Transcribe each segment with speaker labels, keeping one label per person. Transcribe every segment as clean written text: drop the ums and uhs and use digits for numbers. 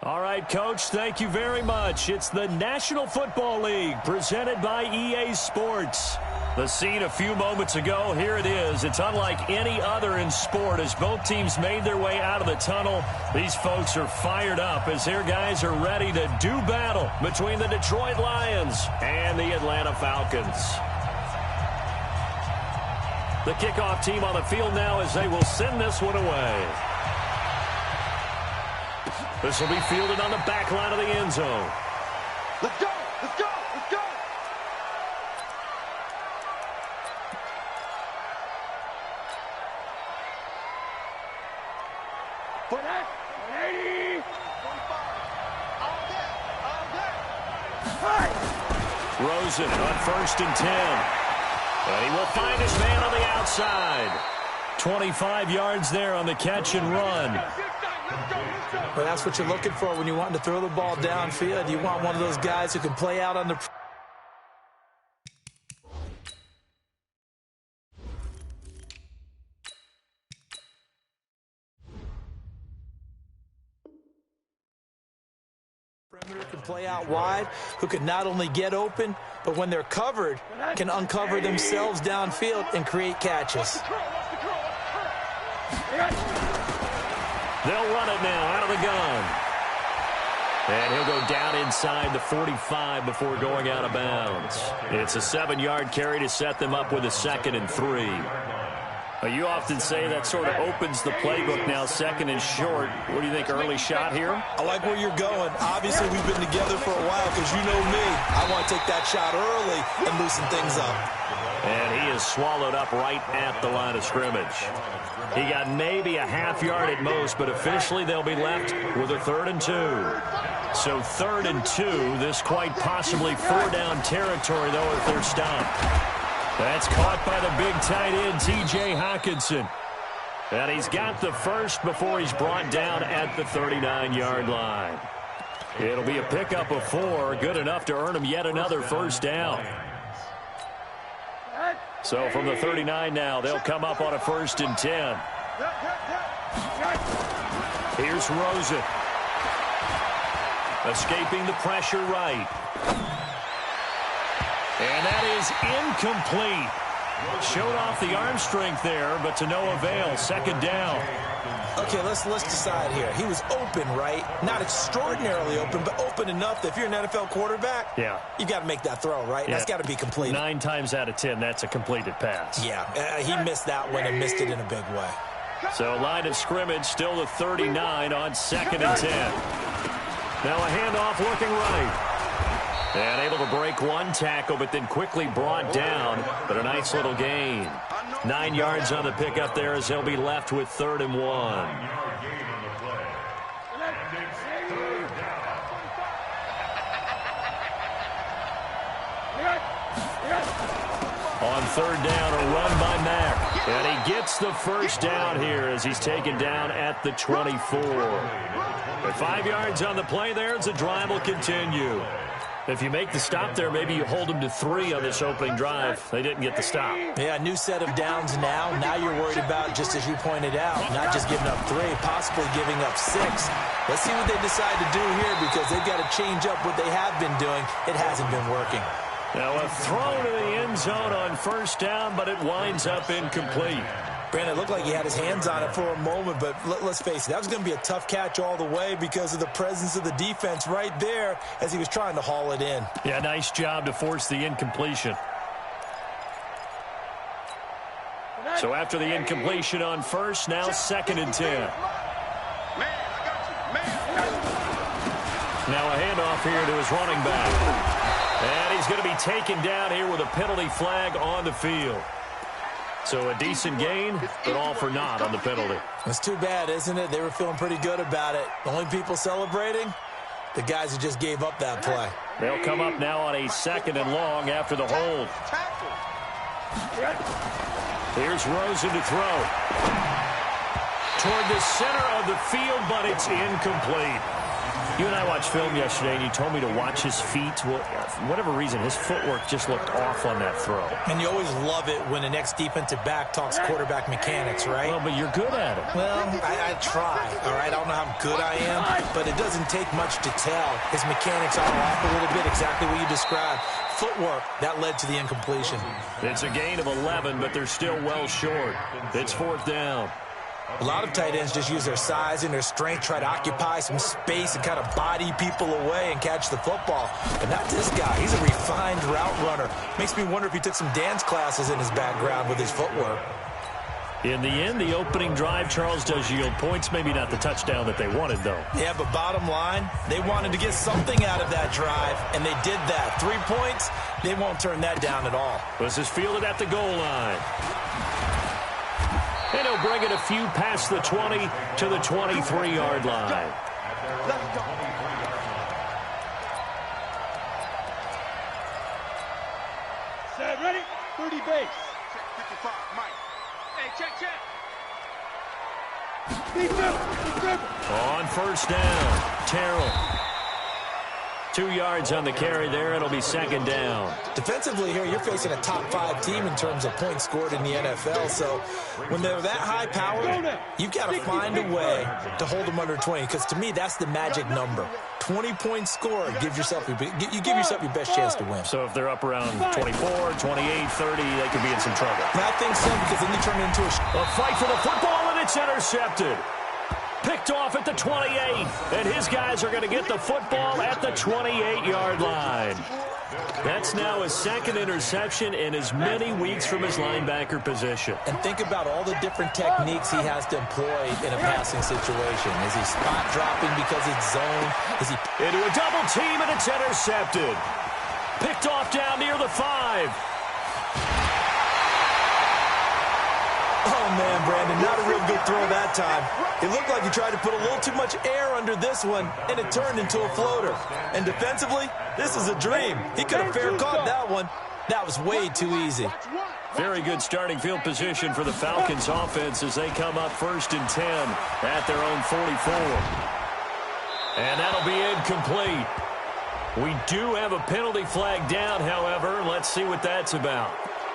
Speaker 1: All right, Coach, thank you very much. It's the National Football League presented by EA Sports. The scene a few moments ago, here it is. It's unlike any other in sport as both teams made their way out of the tunnel. These folks are fired up as their guys are ready to do battle between the Detroit Lions and the Atlanta Falcons. The kickoff team on the field now as they will send this one away. This will be fielded on the back line of the end zone.
Speaker 2: Let's go! Let's go! Let's go! For that, 180, 45, all day.
Speaker 1: Rosen on 1st and 10. And he will find his man on the outside. 25 yards there on the catch and run.
Speaker 3: Well, that's what you're looking for when you want to throw the ball downfield. You want one of those guys who can play out on the perimeter, can play out wide, who can not only get open, but when they're covered, can uncover themselves downfield and create catches.
Speaker 1: They'll run it now out of the gun. And he'll go down inside the 45 before going out of bounds. It's a 7-yard carry to set them up with a 2nd and 3. You often say that sort of opens the playbook now, 2nd and short. What do you think, early shot here?
Speaker 3: I like where you're going. Obviously, we've been together for a while because you know me. I want to take that shot early and loosen things up.
Speaker 1: And he is swallowed up right at the line of scrimmage. He got maybe a half yard at most, but officially they'll be left with a 3rd and 2. So 3rd and 2, this quite possibly 4-down territory, though, if they're stopped. That's caught by the big tight end, T.J. Hockenson. And he's got the first before he's brought down at the 39-yard line. It'll be a pickup of 4, good enough to earn him yet another 1st down. So from the 39 now, they'll come up on a 1st and 10. Here's Rosen. Escaping the pressure right. And that is incomplete. Showed off the arm strength there, but to no avail. 2nd down.
Speaker 3: Okay, let's decide here. He was open, right? Not extraordinarily open, but open enough that if you're an NFL quarterback, you got to make that throw, right? Yeah. That's got to be completed.
Speaker 1: 9 times out of 10, that's a completed pass.
Speaker 3: Yeah, he missed that one and missed it in a big way.
Speaker 1: So line of scrimmage, still the 39 on 2nd and 10. Now a handoff looking right. And able to break one tackle, but then quickly brought down. But a nice little gain. 9 yards on the pickup there as they'll be left with 3rd and 1. On 3rd down, a run by Mack. And he gets the 1st down here as he's taken down at the 24. But 5 yards on the play there as the drive will continue. If you make the stop there, maybe you hold them to 3 on this opening drive. They didn't get the stop.
Speaker 3: Yeah, new set of downs now. Now you're worried about, just as you pointed out, not just giving up 3, possibly giving up 6. Let's see what they decide to do here because they've got to change up what they have been doing. It hasn't been working.
Speaker 1: Now a throw to the end zone on 1st down, but it winds up incomplete.
Speaker 3: Brandon, it looked like he had his hands on it for a moment, but let's face it, that was going to be a tough catch all the way because of the presence of the defense right there as he was trying to haul it in.
Speaker 1: Yeah, nice job to force the incompletion. So after the incompletion on 1st, now 2nd and 10. Now a handoff here to his running back. And he's going to be taken down here with a penalty flag on the field. So a decent gain, but all for naught on the penalty.
Speaker 3: It's too bad, isn't it? They were feeling pretty good about it. The only people celebrating, the guys who just gave up that play.
Speaker 1: They'll come up now on a 2nd and long after the hold. Here's Rosen to throw. Toward the center of the field, but it's incomplete. You and I watched film yesterday, and you told me to watch his feet. Well, for whatever reason, his footwork just looked off on that throw.
Speaker 3: And you always love it when the next defensive back talks quarterback mechanics, right?
Speaker 1: Well, but you're good at it.
Speaker 3: Well, I try, all right? I don't know how good I am, but it doesn't take much to tell. His mechanics are off a little bit, exactly what you described. Footwork, that led to the incompletion.
Speaker 1: It's a gain of 11, but they're still well short. It's fourth down.
Speaker 3: A lot of tight ends just use their size and their strength, try to occupy some space and kind of body people away and catch the football. But not this guy. He's a refined route runner. Makes me wonder if he took some dance classes in his background with his footwork.
Speaker 1: In the end, the opening drive, Charles, does yield points. Maybe not the touchdown that they wanted, though.
Speaker 3: Yeah, but bottom line, they wanted to get something out of that drive, and they did that. 3 points, they won't turn that down at all.
Speaker 1: This is fielded at the goal line. And he'll bring it a few past the 20 to the 23-yard line.
Speaker 2: Let's go. Set, ready? 30 base. Check 55, Mike. Hey, check. Defense.
Speaker 1: On first down, Terrell. 2 yards on the carry there. It'll be second down.
Speaker 3: Defensively here, you're facing a top-5 team in terms of points scored in the NFL. So when they're that high-powered, you've got to find a way to hold them under 20. Because to me, that's the magic number. 20 points scored gives yourself you give yourself your best chance to win.
Speaker 1: So if they're up around 24, 28, 30, they could be in some trouble.
Speaker 3: And I think so, because then you turn it into
Speaker 1: a fight for the football, and it's intercepted. Picked off at the 28, and his guys are going to get the football at the 28-yard line. That's now his second interception in as many weeks from his linebacker position.
Speaker 3: And think about all the different techniques he has to employ in a passing situation. Is he spot dropping because it's zone? Is he
Speaker 1: into a double team, and it's intercepted. Picked off down near the 5.
Speaker 3: Oh, man, Brandon, not a real good throw that time. It looked like he tried to put a little too much air under this one, and it turned into a floater. And defensively, this is a dream. He could have fair caught that one. That was way too easy.
Speaker 1: Very good starting field position for the Falcons offense as they come up 1st and 10 at their own 44. And that'll be incomplete. We do have a penalty flag down, however. Let's see what that's about.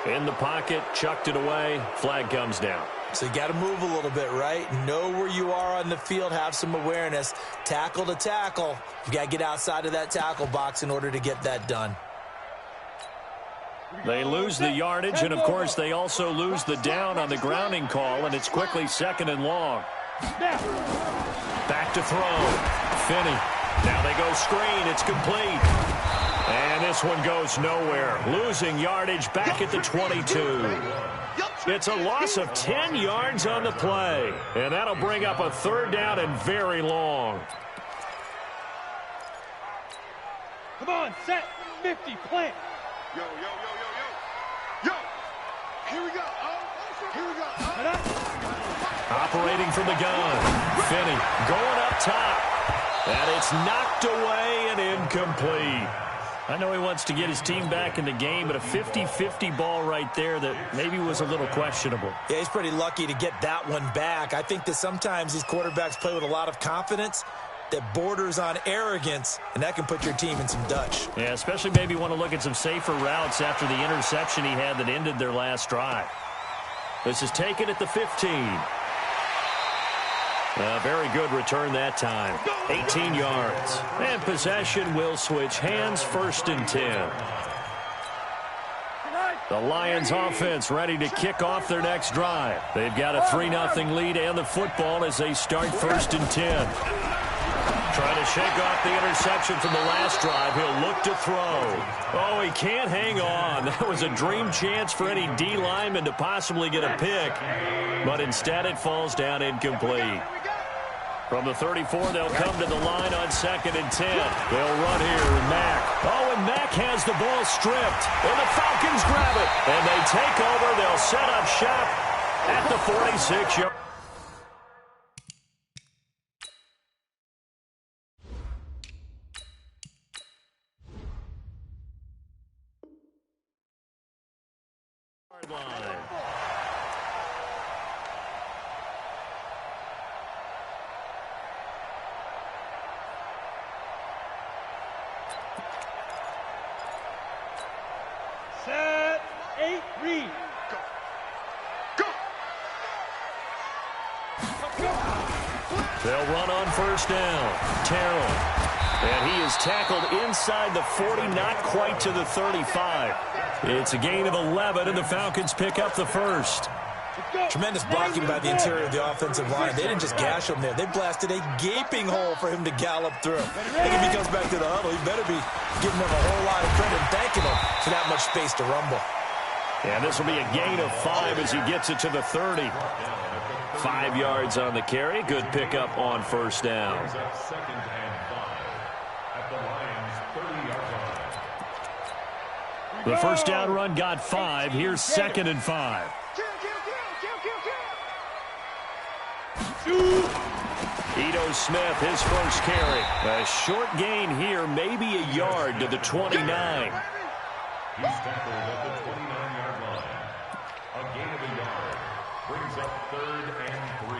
Speaker 1: In the pocket, chucked it away, flag comes down.
Speaker 3: So you got to move a little bit, right? Know where you are on the field, have some awareness. Tackle to tackle. You got to get outside of that tackle box in order to get that done.
Speaker 1: They lose the yardage, and of course they also lose the down on the grounding call, and it's quickly 2nd and long. Back to throw. Finney. Now they go screen. It's complete. And this one goes nowhere. Losing yardage back at the 22. It's a loss of 10 yards on the play. And that'll bring up a 3rd down and very long.
Speaker 2: Come on, set, 50, plant. Yo. Here we go.
Speaker 1: Operating from the gun. Finney going up top. And it's knocked away and incomplete. I know he wants to get his team back in the game, but a 50-50 ball right there that maybe was a little questionable.
Speaker 3: Yeah, he's pretty lucky to get that one back. I think that sometimes these quarterbacks play with a lot of confidence that borders on arrogance, and that can put your team in some Dutch.
Speaker 1: Yeah, especially maybe want to look at some safer routes after the interception he had that ended their last drive. This is taken at the 15. A very good return that time. 18 yards. And possession will switch hands, 1st and 10. The Lions offense ready to kick off their next drive. They've got a 3-0 lead and the football as they start 1st and 10. Trying to shake off the interception from the last drive. He'll look to throw. Oh, he can't hang on. That was a dream chance for any D lineman to possibly get a pick. But instead it falls down incomplete. From the 34, they'll come to the line on 2nd and 10. They'll run here with Mack. Oh, and Mack has the ball stripped. And the Falcons grab it. And they take over. They'll set up shop at the 46-yard. Line.
Speaker 2: Ready? Read. Go.
Speaker 1: They'll run on first down. Terrell. And he is tackled inside the 40, not quite to the 35. It's a gain of 11, and the Falcons pick up the first.
Speaker 3: Tremendous blocking by the interior of the offensive line. They didn't just gash him there. They blasted a gaping hole for him to gallop through. I think if he comes back to the huddle, he better be giving them a whole lot of credit and thanking him for that much space to rumble.
Speaker 1: And this will be a gain of 5 as he gets it to the 30. 5 yards on the carry. Good pickup on first down. The first down run got 5. Here's 2nd and 5. Ito Smith, his first carry. A short gain here, maybe a yard to the 29.
Speaker 4: He's tackled at the 29-yard line. A gain of a yard brings up 3rd and 3.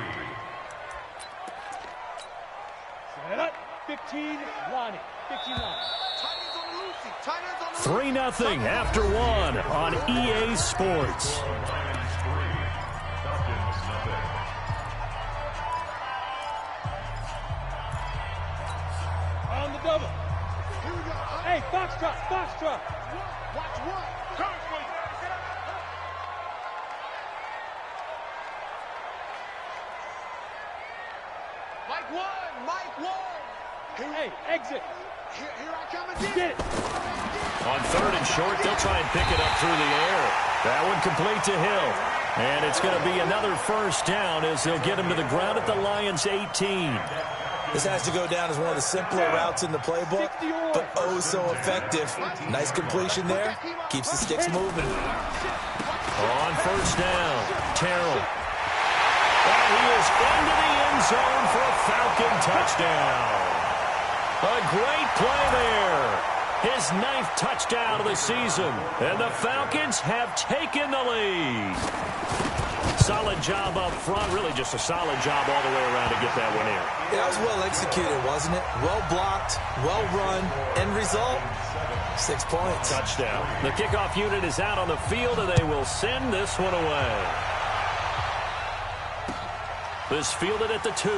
Speaker 2: Set up. 15, Lonnie. 15, Lonnie.
Speaker 1: 3-0 after 1 on EA Sports.
Speaker 2: On the double. Here we go. Hey, Foxtrot, Foxtrot. Watch what? Mike 1, Mike 1. Hey, exit. Here I come again. Get it.
Speaker 1: On 3rd and short, they'll try and pick it up through the air. That one complete to Hill. And it's going to be another first down as they'll get him to the ground at the Lions' 18.
Speaker 3: This has to go down as one of the simpler routes in the playbook, but oh so effective. Nice completion there. Keeps the sticks moving.
Speaker 1: On first down, Terrell. And he is into the end zone for a Falcon touchdown. A great play there. His 9th touchdown of the season. And the Falcons have taken the lead. Solid job up front. Really just a solid job all the way around to get that one in.
Speaker 3: That was well executed, wasn't it? Well blocked, well run. End result, 6 points.
Speaker 1: Touchdown. The kickoff unit is out on the field, and they will send this one away. This fielded at the 2.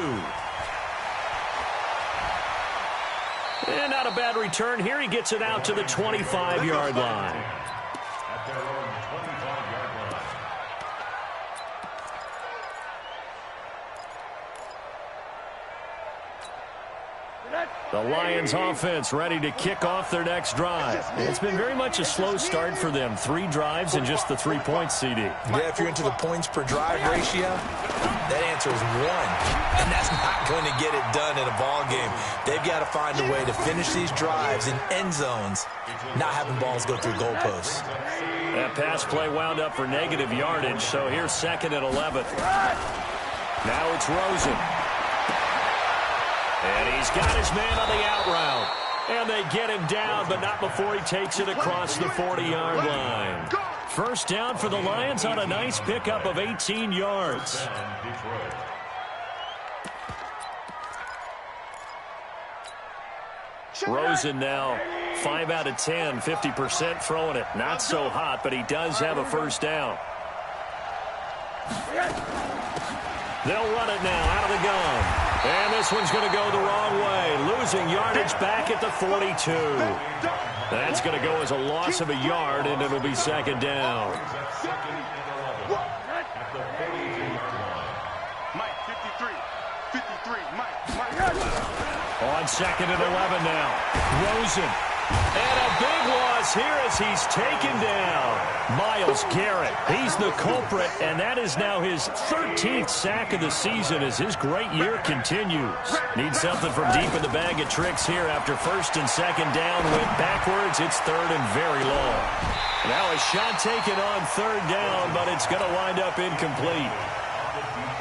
Speaker 1: And not a bad return here. He gets it out to the 25-yard line.
Speaker 4: At their own 25-yard line.
Speaker 1: The Lions offense ready to kick off their next drive. It's been very much a slow start for them. 3 drives and just the 3 points, CD.
Speaker 3: Yeah, if you're into the points per drive ratio, that answer is 1. And that's not going to get it done in a ball game. They've got to find a way to finish these drives in end zones, not having balls go through goalposts.
Speaker 1: That pass play wound up for negative yardage, so here's 2nd and 11. Now it's Rosen. And he's got his man on the out route. And they get him down, but not before he takes it across the 40-yard line. First down for the Lions on a nice pickup of 18 yards. Rosen now 5 out of 10, 50% throwing it. Not so hot, but he does have a first down. They'll run it now out of the gun. And this one's going to go the wrong way. Losing yardage back at the 42. That's going to go as a loss of a yard, and it'll be 2nd down.
Speaker 2: Mike, 53, Mike.
Speaker 1: On 2nd and 11 now. Rosen. And a big loss here as he's taken down. Myles Garrett, he's the culprit, and that is now his 13th sack of the season as his great year continues. Needs something from deep in the bag of tricks here after 1st and 2nd down. Went backwards. It's 3rd and very long. Now a shot taken on 3rd down, but it's going to wind up incomplete.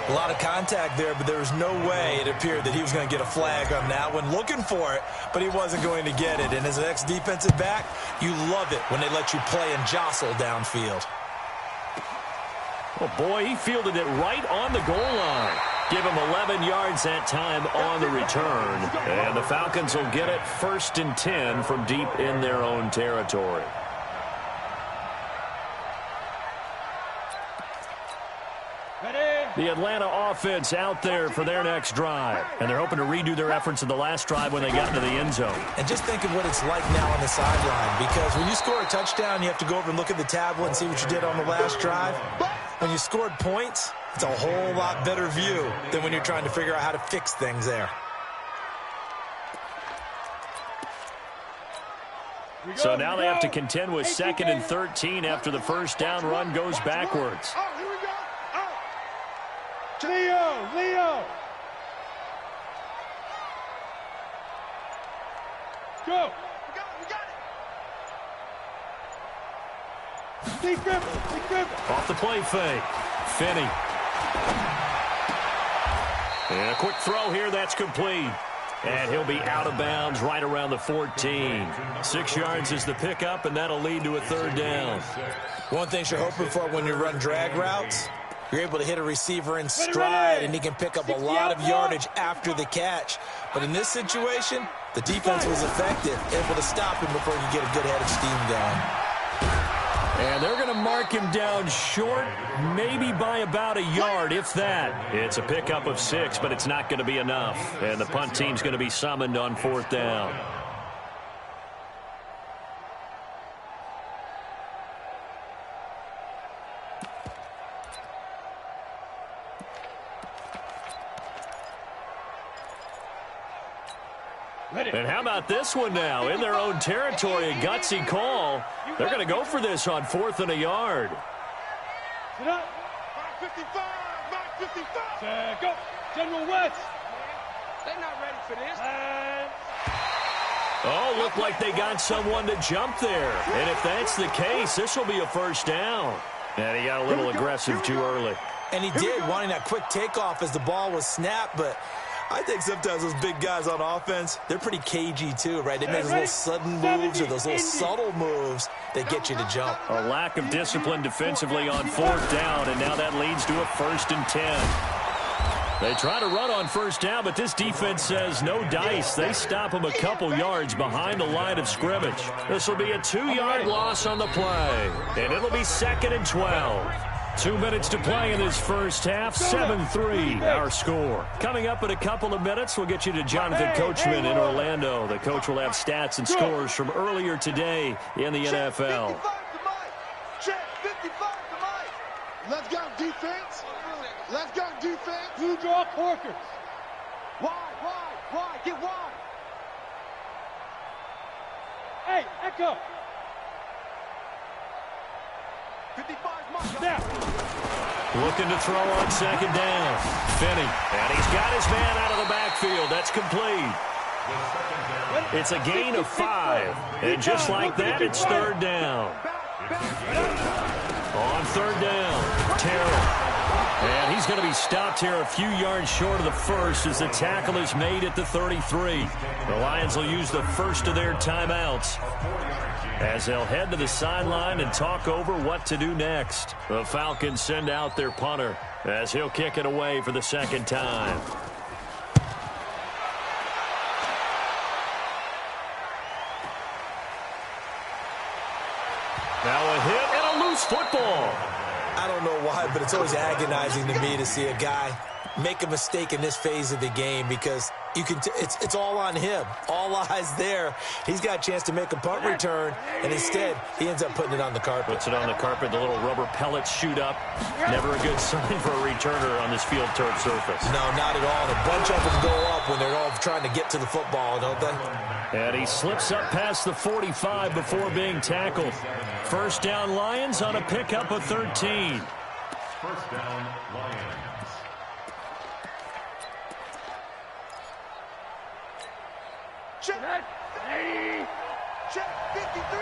Speaker 3: A lot of contact there, but there was no way it appeared that he was going to get a flag on that one. Looking for it, but he wasn't going to get it. And as an ex-defensive back, you love it when they let you play and jostle downfield.
Speaker 1: Oh, boy, he fielded it right on the goal line. Give him 11 yards that time on the return. And the Falcons will get it 1st and 10 from deep in their own territory. The Atlanta offense out there for their next drive. And they're hoping to redo their efforts in the last drive when they got into the end zone.
Speaker 3: And just think of what it's like now on the sideline. Because when you score a touchdown, you have to go over and look at the tablet and see what you did on the last drive. When you scored points, it's a whole lot better view than when you're trying to figure out how to fix things there.
Speaker 1: So now they have to contend with 2nd and 13 after the first down run goes backwards.
Speaker 2: Leo! Go! We got it! Big grip!
Speaker 1: Off the play fake. Finney. And a quick throw here, that's complete. And he'll be out of bounds right around the 14. 6 yards is the pickup, and that'll lead to a 3rd down.
Speaker 3: One thing you're hoping for when you run drag routes, you're able to hit a receiver in stride, and he can pick up a lot of yardage after the catch. But in this situation, the defense was effective, able to stop him before you get a good head of steam going.
Speaker 1: And they're going to mark him down short, maybe by about a yard, if that. It's a pickup of 6, but it's not going to be enough. And the punt team's going to be summoned on 4th down. And how about this one now? In their own territory, a gutsy call. They're going to go for this on 4th and a yard.
Speaker 2: Sit up. 555. Go. General West.
Speaker 5: They're not ready for this.
Speaker 1: Oh, looked like they got someone to jump there. And if that's the case, this will be a 1st down. And he got a little aggressive too early.
Speaker 3: And he did, wanting that quick takeoff as the ball was snapped, but I think sometimes those big guys on offense, they're pretty cagey too, right? They make those little sudden moves or those little subtle moves that get you to jump.
Speaker 1: A lack of discipline defensively on 4th down, and now that leads to a 1st and 10. They try to run on 1st down, but this defense says no dice. They stop them a couple yards behind the line of scrimmage. This will be a 2-yard loss on the play, and it'll be 2nd and 12. 2 minutes to play in this first half, 7-3 our score. Coming up in a couple of minutes, we'll get you to Jonathan Coachman in Orlando. The coach will have stats and scores from earlier today in the NFL.
Speaker 2: Check 55 to Mike. Let's go defense. Let's go defense. Blue draw Corkers. Wide. Get wide. Hey, Echo. 55 Mike. Now.
Speaker 1: Looking to throw on 2nd down. Finney. And he's got his man out of the backfield. That's complete. It's a gain of 5. And just like that, it's 3rd down. On 3rd down, Terrell. And he's going to be stopped here a few yards short of the 1st as the tackle is made at the 33. The Lions will use the first of their timeouts as they'll head to the sideline and talk over what to do next. The Falcons send out their punter as he'll kick it away for the 2nd time. Now a hit and a loose football.
Speaker 3: I don't know why, but it's always agonizing to me to see a guy make a mistake in this phase of the game because you can it's all on him. All eyes there. He's got a chance to make a punt return, and instead he ends up putting it on the carpet.
Speaker 1: Puts it on the carpet. The little rubber pellets shoot up. Never a good sign for a returner on this field turf surface.
Speaker 3: No, not at all. And a bunch of them go up when they're all trying to get to the football, don't they?
Speaker 1: And he slips up past the 45 before being tackled. 1st down Lions on a pickup of 13.
Speaker 4: 1st down Lions.
Speaker 2: Check 53.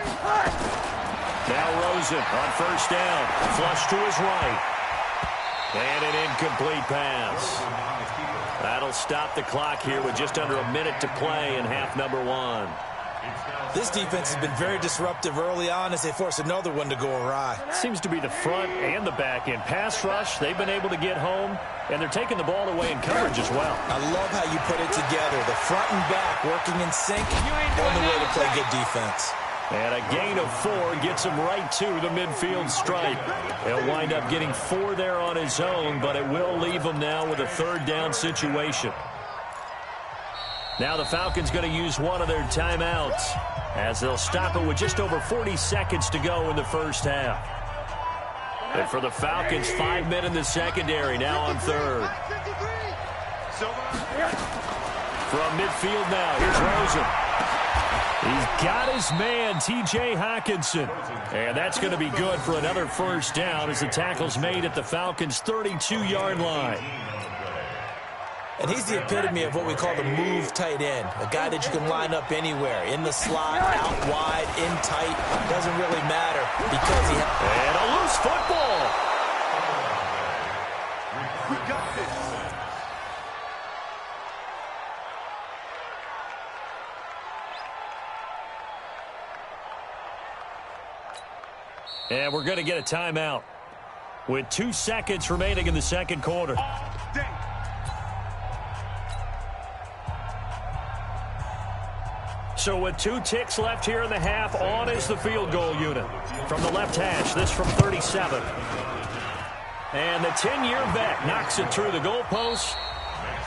Speaker 1: Now Rosen on 1st down. Flush to his right. And an incomplete pass. That'll stop the clock here with just under a minute to play in half number 1.
Speaker 3: This defense has been very disruptive early on as they force another one to go awry.
Speaker 1: Seems to be the front and the back end. Pass rush, they've been able to get home, and they're taking the ball away in coverage as well.
Speaker 3: I love how you put it together. The front and back working in sync. Only way to play good defense.
Speaker 1: And a gain of 4 gets him right to the midfield stripe. He'll wind up getting 4 there on his own, but it will leave him now with a third down situation. Now the Falcons going to use one of their timeouts as they'll stop it with just over 40 seconds to go in the first half. And for the Falcons, 5 men in the secondary now on third. From midfield now, here's Rosen. He's got his man, T.J. Hockenson. And that's going to be good for another first down as the tackle's made at the Falcons' 32-yard line.
Speaker 3: And he's the epitome of what we call the move tight end, a guy that you can line up anywhere, in the slot, out wide, in tight, doesn't really matter because he has...
Speaker 1: And a loose football.
Speaker 2: We got this.
Speaker 1: And we're going to get a timeout with 2 seconds remaining in the second quarter. So with 2 ticks left here in the half, on is the field goal unit. From the left hash, this from 37. And the 10-year vet knocks it through the goalpost.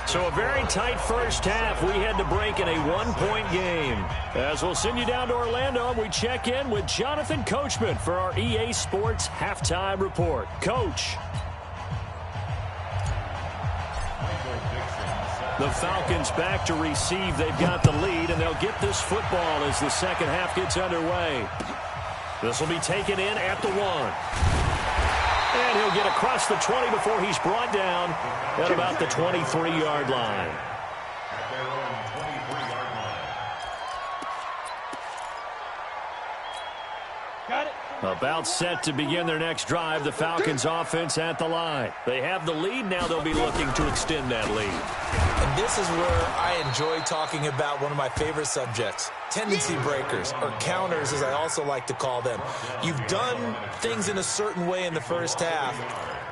Speaker 1: So a very tight first half. We had to break in a 1-point game. As we'll send you down to Orlando, we check in with Jonathan Coachman for our EA Sports Halftime Report. Coach. The Falcons back to receive. They've got the lead, and they'll get this football as the second half gets underway. This will be taken in at the 1. And he'll get across the 20 before he's brought down at about the 23-yard line.
Speaker 4: At their own 23-yard line.
Speaker 5: Got it.
Speaker 1: About set to begin their next drive, the Falcons offense at the line. They have the lead. Now they'll be looking to extend that lead.
Speaker 3: And this is where I enjoy talking about one of my favorite subjects, tendency breakers, or counters as I also like to call them. You've done things in a certain way in the first half,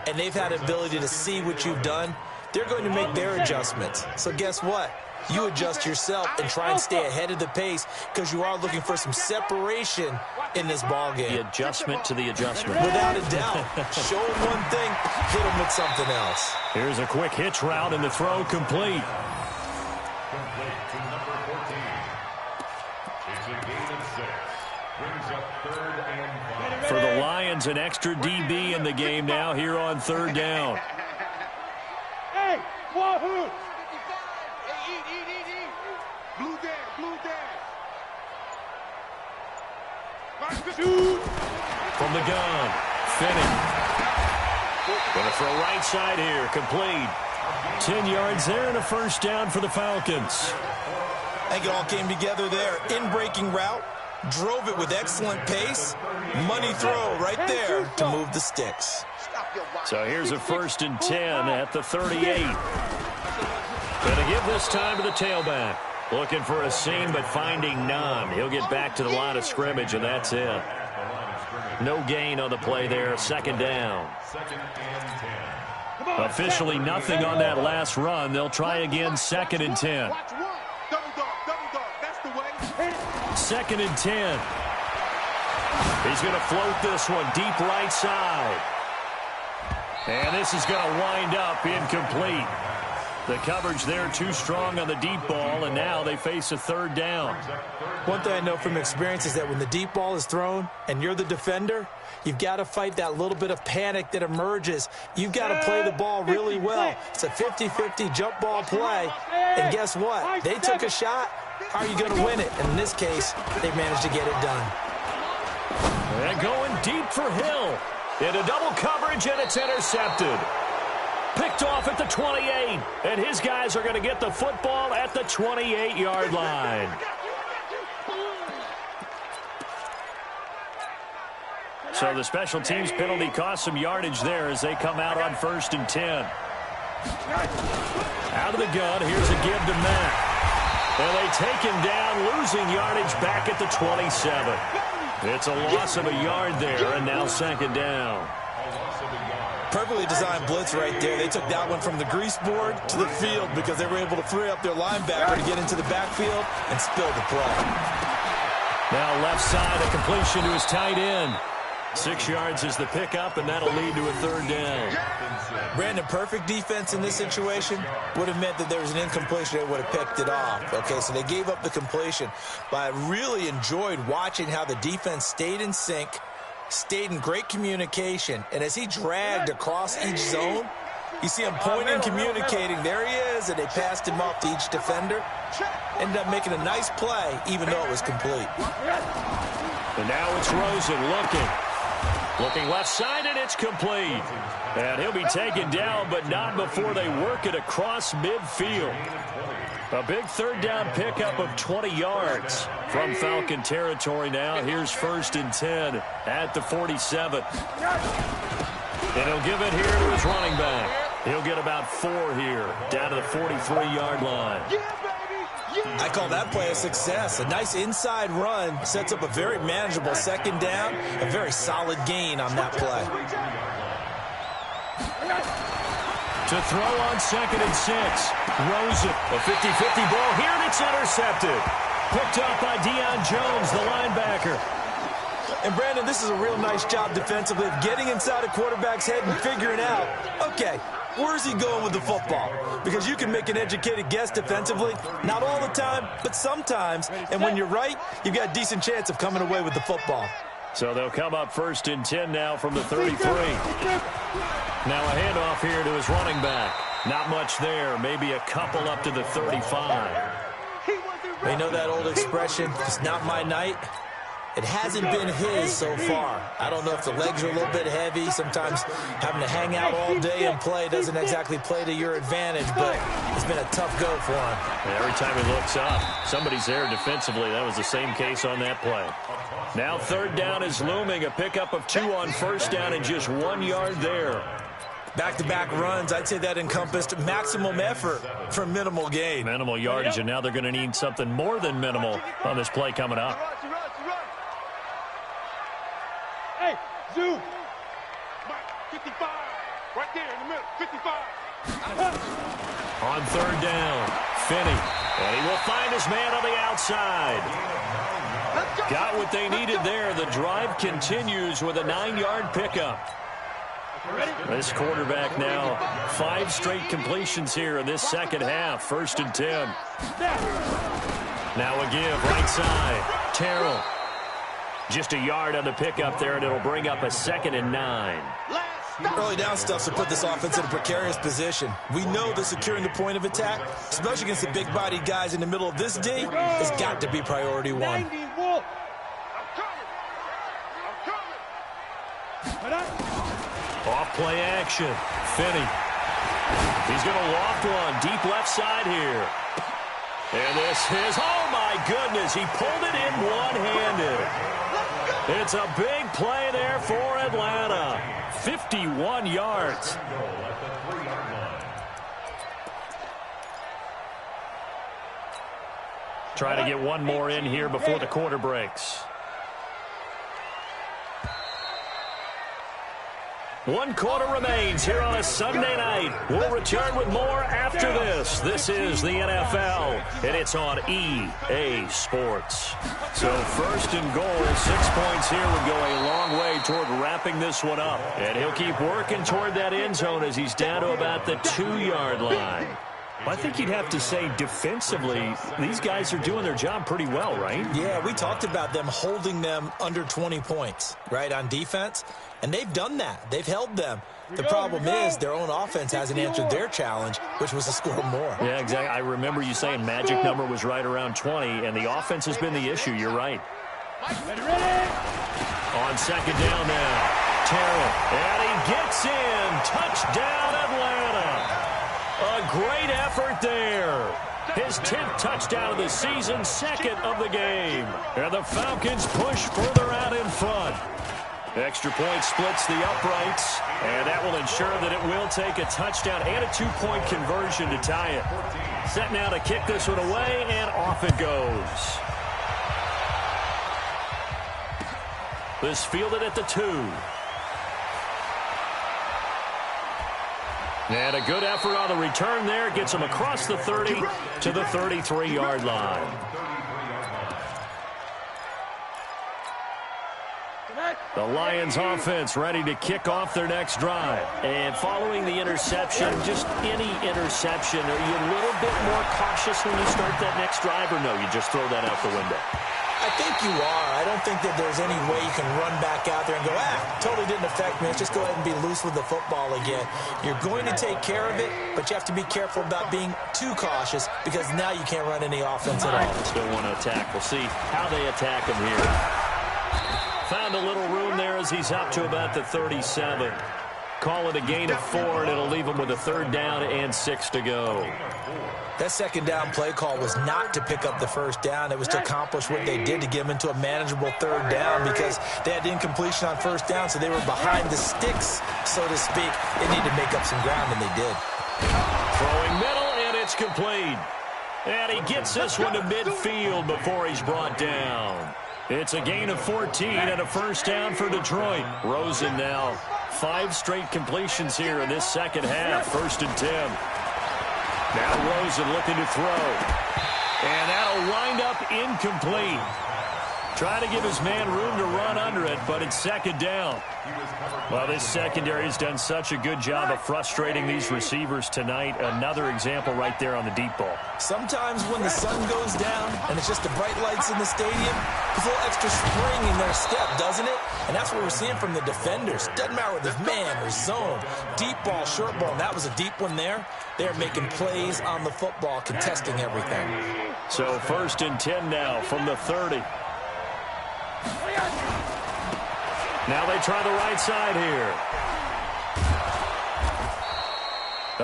Speaker 3: and they've had the ability to see what you've done. They're going to make their adjustments. So guess what? You adjust yourself and try and stay ahead of the pace because you are looking for some separation in this ball game.
Speaker 1: The adjustment to the adjustment.
Speaker 3: Without a doubt. Show them one thing, hit them with something else.
Speaker 1: Here's a quick hitch route, and the throw complete.
Speaker 4: Complete to number 14. It's a gain of 6. Brings up 3rd and 5.
Speaker 1: For the Lions, an extra DB in the game now here on 3rd down.
Speaker 5: Hey, wahoo!
Speaker 2: Eat. Blue Dan.
Speaker 1: From the gun, Finney. Gonna throw right side here, complete. 10 yards there and a first down for the Falcons.
Speaker 3: I think it all came together there. In-breaking route, drove it with excellent pace. Money throw right there to move the sticks.
Speaker 1: So here's a 1st and 10 at the 38. Gonna give this time to the tailback. Looking for a seam, but finding none. He'll get back to the line of scrimmage, and that's it. No gain on the play there. 2nd down.
Speaker 4: 2nd and 10.
Speaker 1: Officially nothing on that last run. They'll try again, 2nd and 10.
Speaker 2: Watch one. Double dog. That's the way.
Speaker 1: 2nd and 10. He's going to float this one deep right side. And this is going to wind up incomplete. The coverage there too strong on the deep ball, and now they face a 3rd down.
Speaker 3: One thing I know from experience is that when the deep ball is thrown and you're the defender, you've got to fight that little bit of panic that emerges. You've got to play the ball really well. It's a 50-50 jump ball play, and guess what? They took a shot. How are you going to win it? And in this case, they managed to get it done.
Speaker 1: And going deep for Hill. Into double coverage, and it's intercepted. Picked off at the 28, and his guys are going to get the football at the 28-yard line. So the special teams penalty cost some yardage there as they come out on 1st and 10. Out of the gun, here's a give to Matt. And they take him down, losing yardage back at the 27. It's a loss of a yard there, and now 2nd down.
Speaker 3: Perfectly designed blitz right there. They took that one from the grease board to the field because they were able to free up their linebacker to get into the backfield and spill the play.
Speaker 1: Now left side, a completion to his tight end. 6 yards is the pickup, and that'll lead to a third down.
Speaker 3: Brandon, perfect defense in this situation would have meant that there was an incompletion. They would have picked it off. Okay, so they gave up the completion. But I really enjoyed watching how the defense stayed in sync, stayed in great communication. And as he dragged across each zone, you see him pointing, communicating. There he is, and they passed him off to each defender. Ended up making a nice play, even though it was complete.
Speaker 1: And now it's Rosen looking left side, and it's complete. And he'll be taken down, but not before they work it across midfield. A big third down pickup of 20 yards from Falcon territory now. Here's 1st and 10 at the 47. And he'll give it here to his running back. He'll get about 4 here, down to the 43-yard line.
Speaker 3: I call that play a success. A nice inside run sets up a very manageable second down, a very solid gain on that play.
Speaker 1: To throw on 2nd and 6. Rosen, a 50-50 ball here, and it's intercepted. Picked up by Deion Jones, the linebacker.
Speaker 3: And, Brandon, this is a real nice job defensively of getting inside a quarterback's head and figuring out, okay, where's he going with the football? Because you can make an educated guess defensively. Not all the time, but sometimes. And when you're right, you've got a decent chance of coming away with the football.
Speaker 1: So they'll come up 1st and 10 now from the 33. Now a handoff here to his running back. Not much there. Maybe a couple up to the 35.
Speaker 3: You know that old expression, it's not my night? It hasn't been his so far. I don't know if the legs are a little bit heavy. Sometimes having to hang out all day and play doesn't exactly play to your advantage, but it's been a tough go for him.
Speaker 1: And every time he looks up, somebody's there defensively. That was the same case on that play. Now 3rd down is looming. A pickup of 2 on 1st down and just 1 yard there.
Speaker 3: Back-to-back runs, I'd say that encompassed maximum effort for minimal gain.
Speaker 1: Minimal yardage, and now they're going to need something more than minimal on this play coming up.
Speaker 5: Hey, Zoo. 55. Right there in the middle. 55.
Speaker 1: On 3rd down, Finney. And he will find his man on the outside. Got what they needed there. The drive continues with a 9-yard pickup. This quarterback now 5 straight completions here in this second half. 1st and 10. Now a give right side. Terrell. Just a yard on the pickup there, and it'll bring up a 2nd and 9.
Speaker 3: Early down stuff to put this offense in a precarious position. We know that securing the point of attack, especially against the big-bodied guys in the middle of this D, has got to be priority 1.
Speaker 1: Off play action. Finney. He's going to loft one deep left side here. And this is, oh my goodness, he pulled it in one-handed. It's a big play there for Atlanta. 51 yards. Try to get one more in here before the quarter breaks. 1 quarter remains here on a Sunday night. We'll return with more after this. This is the NFL, and it's on EA Sports. So 1st and goal, 6 points here would go a long way toward wrapping this one up. And he'll keep working toward that end zone as he's down to about the 2-yard line. I think you'd have to say defensively, these guys are doing their job pretty well, right?
Speaker 3: Yeah, we talked about them holding them under 20 points, right, on defense. And they've done that. They've held them. The problem is their own offense hasn't answered their challenge, which was to score more.
Speaker 1: Yeah, exactly. I remember you saying magic number was right around 20, and the offense has been the issue. You're right. On 2nd down now, Terrell. And he gets in. Touchdown, Atlanta. A great effort there. His 10th touchdown of the season, 2nd of the game. And the Falcons push further out in front. Extra point splits the uprights, and that will ensure that it will take a touchdown and a 2-point conversion to tie it. Set now to kick this one away, and off it goes. This fielded at the 2. And a good effort on the return there. Gets him across the 30 to the 33-yard line. The Lions offense ready to kick off their next drive. And following the interception, just any interception, are you a little bit more cautious when you start that next drive, or no, you just throw that out the window?
Speaker 3: I think you are. I don't think that there's any way you can run back out there and go, totally didn't affect me. Let's just go ahead and be loose with the football again. You're going to take care of it, but you have to be careful about being too cautious because now you can't run any offense at all.
Speaker 1: Still want to attack. We'll see how they attack him here. Found a little room there as he's up to about the 37. Call it a gain of 4, and it'll leave him with a 3rd down and 6 to go.
Speaker 3: That 2nd down play call was not to pick up the 1st down. It was to accomplish what they did to get them into a manageable 3rd down because they had incompletion on 1st down, so they were behind the sticks, so to speak. They needed to make up some ground, and they did.
Speaker 1: Throwing middle, and it's complete. And he gets this one to midfield before he's brought down. It's a gain of 14 and a 1st down for Detroit. Rosen now 5 straight completions here in this 2nd half. 1st and 10. Now Rosen looking to throw. And that'll wind up incomplete. Trying to give his man room to run under it, but it's 2nd down. Well, this secondary has done such a good job of frustrating these receivers tonight. Another example right there on the deep ball.
Speaker 3: Sometimes when the sun goes down and it's just the bright lights in the stadium, there's a little extra spring in their step, doesn't it? And that's what we're seeing from the defenders. Doesn't matter whether it's man or zone, deep ball, short ball. And that was a deep one there. They're making plays on the football, contesting everything.
Speaker 1: So 1st and 10 now from the 30. Now they try the right side here.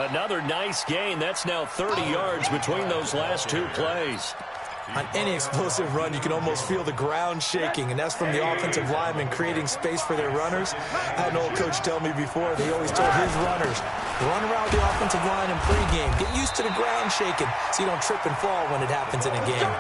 Speaker 1: Another nice gain. That's now 30 yards between those last 2 plays.
Speaker 3: On any explosive run, you can almost feel the ground shaking, and that's from the offensive linemen creating space for their runners. I had an old coach tell me before, they always told his runners, run around the offensive line in pregame. Get used to the ground shaking so you don't trip and fall when it happens in a game.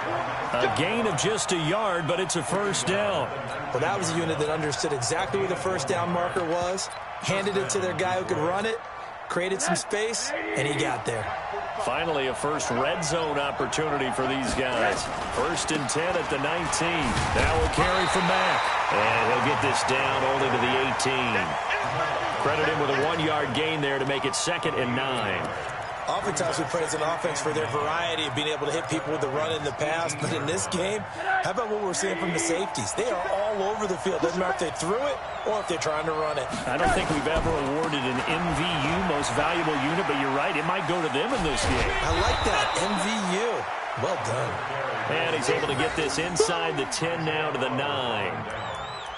Speaker 1: A gain of just a yard, but it's a 1st down.
Speaker 3: Well, that was a unit that understood exactly where the 1st down marker was, handed it to their guy who could run it, created some space, and he got there.
Speaker 1: Finally, a first red zone opportunity for these guys. 1st and 10 at the 19. Now will carry from Mack. And he'll get this down only to the 18. Credit him with a 1-yard gain there to make it 2nd and 9.
Speaker 3: Oftentimes we praise an offense for their variety of being able to hit people with the run in the pass. But in this game, how about what we're seeing from the safeties? They are all over the field. Doesn't matter if they threw it or if they're trying to run it.
Speaker 1: I don't think we've ever awarded an MVU, most valuable unit, but you're right. It might go to them in this game.
Speaker 3: I like that. MVU. Well done.
Speaker 1: And he's able to get this inside the 10 now to the 9.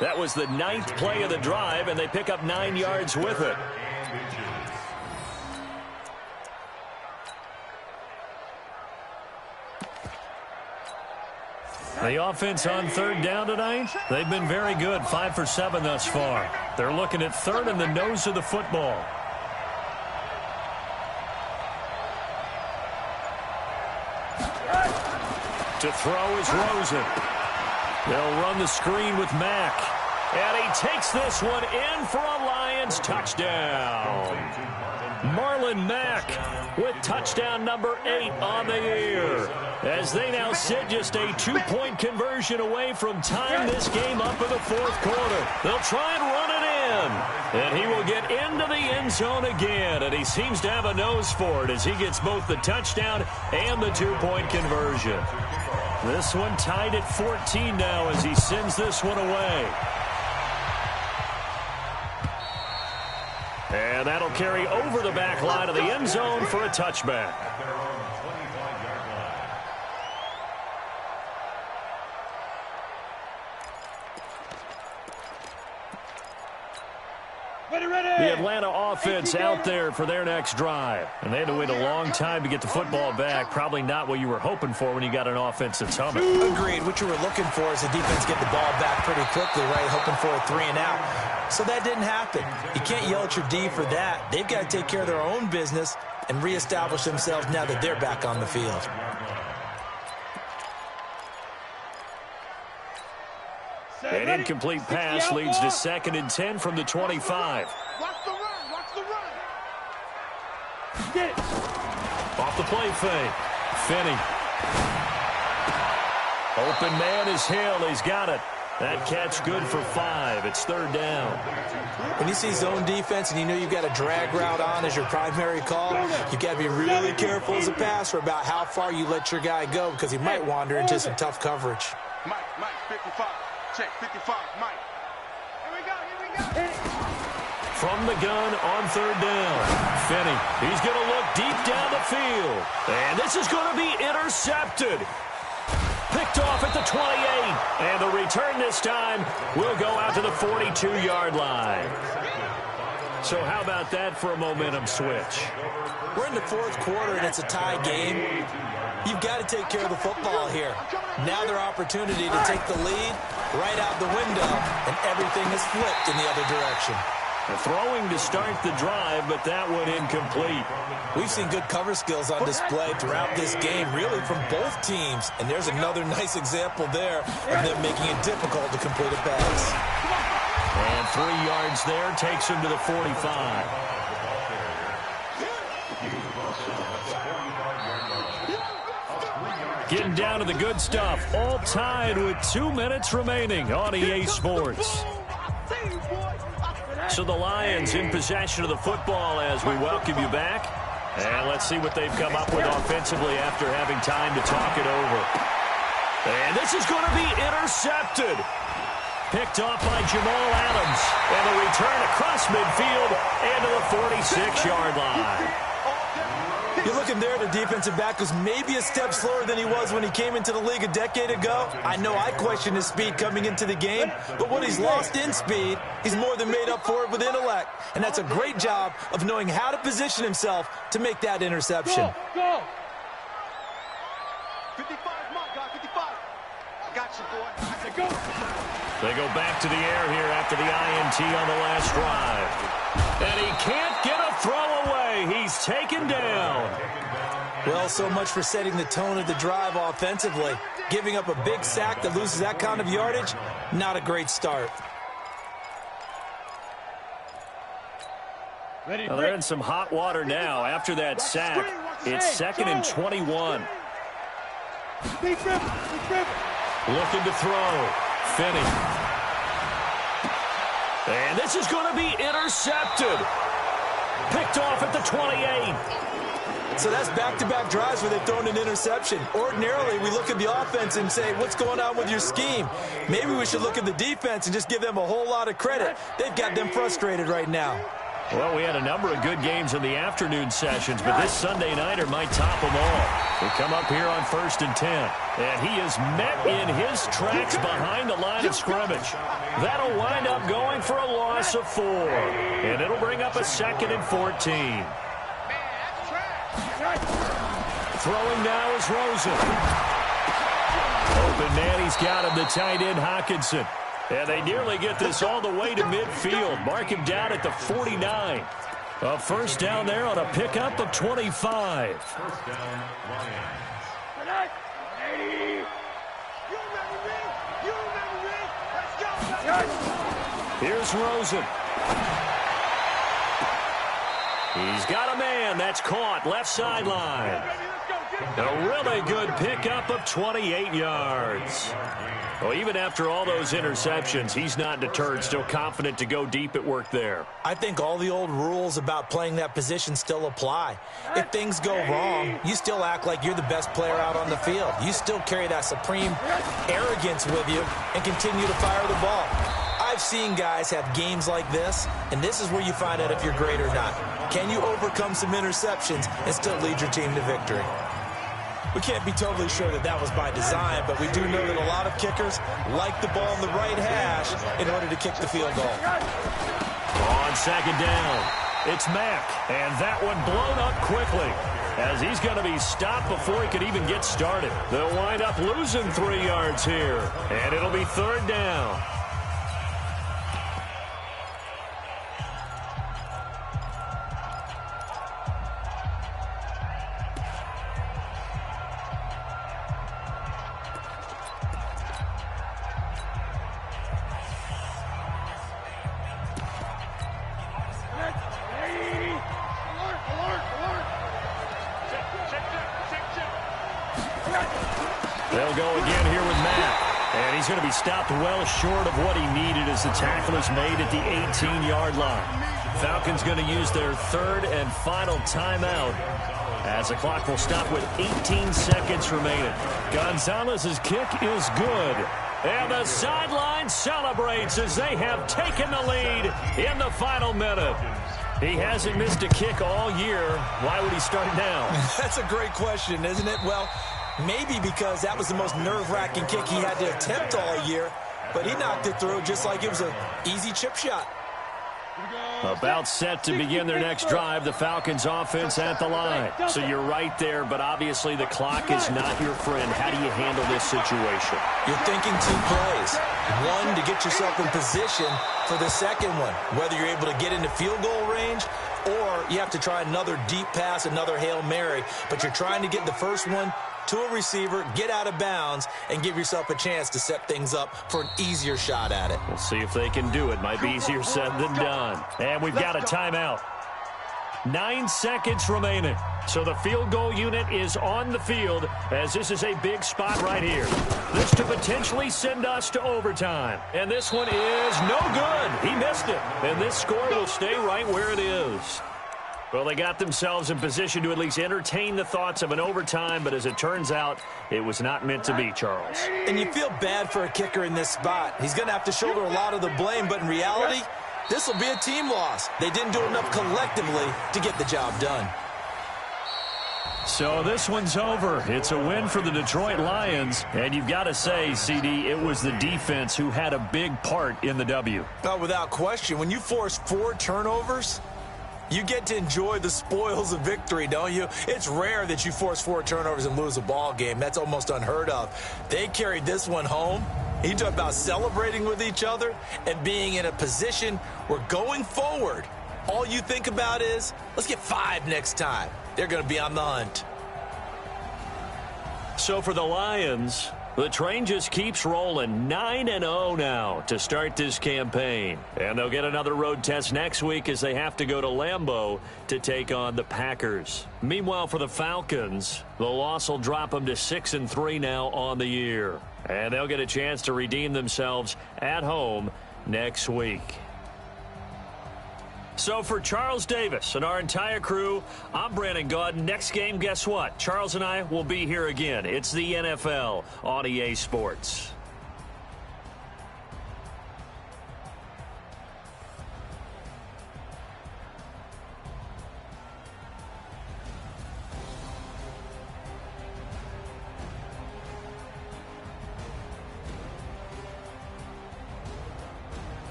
Speaker 1: That was the 9th play of the drive, and they pick up 9 yards with it. The offense on 3rd down tonight, they've been very good, 5 for 7 thus far. They're looking at 3rd and the nose of the football. To throw is Rosen. They'll run the screen with Mack. And he takes this one in for a Lions touchdown. Marlon Mack with touchdown number 8 on the year. As they now sit just a 2-point conversion away from tying this game up in the 4th quarter. They'll try and run it in. And he will get into the end zone again. And he seems to have a nose for it as he gets both the touchdown and the 2-point conversion. This one tied at 14 now as he sends this one away. And that'll carry over the back line of the end zone for a touchback. The Atlanta offense out there for their next drive. And they had to wait a long time to get the football back. Probably not what you were hoping for when you got an offense that's humming.
Speaker 3: Agreed. What you were looking for is the defense get the ball back pretty quickly, right? Hoping for a 3 and out. So that didn't happen. You can't yell at your D for that. They've got to take care of their own business and reestablish themselves now that they're back on the field.
Speaker 1: An incomplete pass leads to 2nd and 10 from the 25.
Speaker 2: Watch the run. Watch the run.
Speaker 5: Get it.
Speaker 1: Off the play fake. Finney. Open man is Hill. He's got it. That catch good for 5. It's third down.
Speaker 3: When you see zone defense and you know you've got a drag route on as your primary call, you've got to be really careful as a passer about how far you let your guy go because he might wander into some tough coverage.
Speaker 5: Mike, 55. Check, 55, Mike. Here we go.
Speaker 1: From the gun on third down. Finney, he's going to look deep down the field. And this is going to be intercepted. Picked off at the 28. And the return this time will go out to the 42-yard line. So how about that for a momentum switch?
Speaker 3: We're in the fourth quarter, and it's a tie game. You've got to take care of the football here. Now their opportunity to take the lead right out the window, and everything is flipped in the other direction.
Speaker 1: Throwing to start the drive, but that one incomplete.
Speaker 3: We've seen good cover skills on display throughout this game, really from both teams. And there's another nice example there of them making it difficult to complete a pass.
Speaker 1: And 3 yards there takes him to the 45. Getting down to the good stuff. All tied with 2 minutes remaining on EA Sports. So the Lions in possession of the football as we welcome you back. And let's see what they've come up with offensively after having time to talk it over. And this is going to be intercepted. Picked off by Jamal Adams. And the return across midfield and to the 46-yard line.
Speaker 3: You're looking there, the defensive back was maybe a step slower than he was when he came into the league a decade ago. I know I questioned his speed coming into the game, but what he's lost in speed, he's more than made up for it with intellect. And that's a great job of knowing how to position himself to make that interception.
Speaker 5: Go! 55, my God, 55. I got you, boy. I said go.
Speaker 1: They go back to the air here after the INT on the last drive. And he can't get a throw away. He's taken down.
Speaker 3: Well, so much for setting the tone of the drive offensively. Giving up a big sack that loses that kind of yardage, not a great start.
Speaker 1: Well, they're in some hot water now. After that sack, it's 2nd and 21. Looking to throw. Finney. And this is going to be intercepted. Picked off at the 28.
Speaker 3: So that's back-to-back drives where they've thrown an interception. Ordinarily, we look at the offense and say, what's going on with your scheme? Maybe we should look at the defense and just give them a whole lot of credit. They've got them frustrated right now.
Speaker 1: Well, we had a number of good games in the afternoon sessions, but this Sunday nighter might top them all. We come up here on 1st and 10, and he is met in his tracks behind the line of scrimmage. That'll wind up going for a loss of 4, and it'll bring up a 2nd and 14. Throwing now is Rosen. Open man, he's got him, the tight end Hawkinson. And they nearly get this all the way to midfield. Mark him down at the 49. A first down there on a pickup of 25.
Speaker 4: First down, Lions.
Speaker 1: Here's Rosen. He's got a man. That's caught. Left sideline. A really good pickup of 28 yards. Well, even after all those interceptions, he's not deterred, still confident to go deep at work there.
Speaker 3: I think all the old rules about playing that position still apply. If things go wrong, you still act like you're the best player out on the field. You still carry that supreme arrogance with you and continue to fire the ball. I've seen guys have games like this, and this is where you find out if you're great or not. Can you overcome some interceptions and still lead your team to victory? We can't be totally sure that that was by design, but we do know that a lot of kickers like the ball in the right hash in order to kick the field goal.
Speaker 1: On second down, it's Mack, and that one blown up quickly as he's going to be stopped before he could even get started. They'll wind up losing 3 yards here, and it'll be third down. They'll go again here with Mack. And he's is going to be stopped well short of what he needed as the tackle is made at the 18-yard line. Falcons going to use their third and final timeout as the clock will stop with 18 seconds remaining. Gonzalez's kick is good. And the sideline celebrates as they have taken the lead in the final minute. He hasn't missed a kick all year. Why would he start now?
Speaker 3: That's a great question, isn't it? Well, maybe because that was the most nerve-wracking kick he had to attempt all year, but he knocked it through just like it was an easy chip shot.
Speaker 1: About set to begin their next drive, the Falcons offense at the line. So you're right there, but obviously the clock is not your friend. How do you handle this situation?
Speaker 3: You're thinking 2 plays. One, to get yourself in position for the second one, whether you're able to get into field goal range or you have to try another deep pass, another Hail Mary, but you're trying to get the first one to a receiver, get out of bounds, and give yourself a chance to set things up for an easier shot at it.
Speaker 1: We'll see if they can do it. Might be easier said than done. And we've got a timeout. 9 seconds remaining. So the field goal unit is on the field as this is a big spot right here. This to potentially send us to overtime. And this one is no good. He missed it. And this score will stay right where it is. Well, they got themselves in position to at least entertain the thoughts of an overtime, but as it turns out, it was not meant to be, Charles.
Speaker 3: And you feel bad for a kicker in this spot. He's going to have to shoulder a lot of the blame, but in reality, this will be a team loss. They didn't do enough collectively to get the job done.
Speaker 1: So this one's over. It's a win for the Detroit Lions. And you've got to say, CD, it was the defense who had a big part in the W.
Speaker 3: Oh, without question. When you force 4 turnovers, you get to enjoy the spoils of victory, don't you? It's rare that you force 4 turnovers and lose a ball game. That's almost unheard of. They carried this one home. You talk about celebrating with each other and being in a position where going forward, all you think about is, let's get 5 next time. They're going to be on the hunt.
Speaker 1: So for the Lions, the train just keeps rolling 9-0 now to start this campaign. And they'll get another road test next week as they have to go to Lambeau to take on the Packers. Meanwhile, for the Falcons, the loss will drop them to 6-3 now on the year. And they'll get a chance to redeem themselves at home next week. So for Charles Davis and our entire crew, I'm Brandon Gaudin. Next game, guess what? Charles and I will be here again. It's the NFL on EA Sports.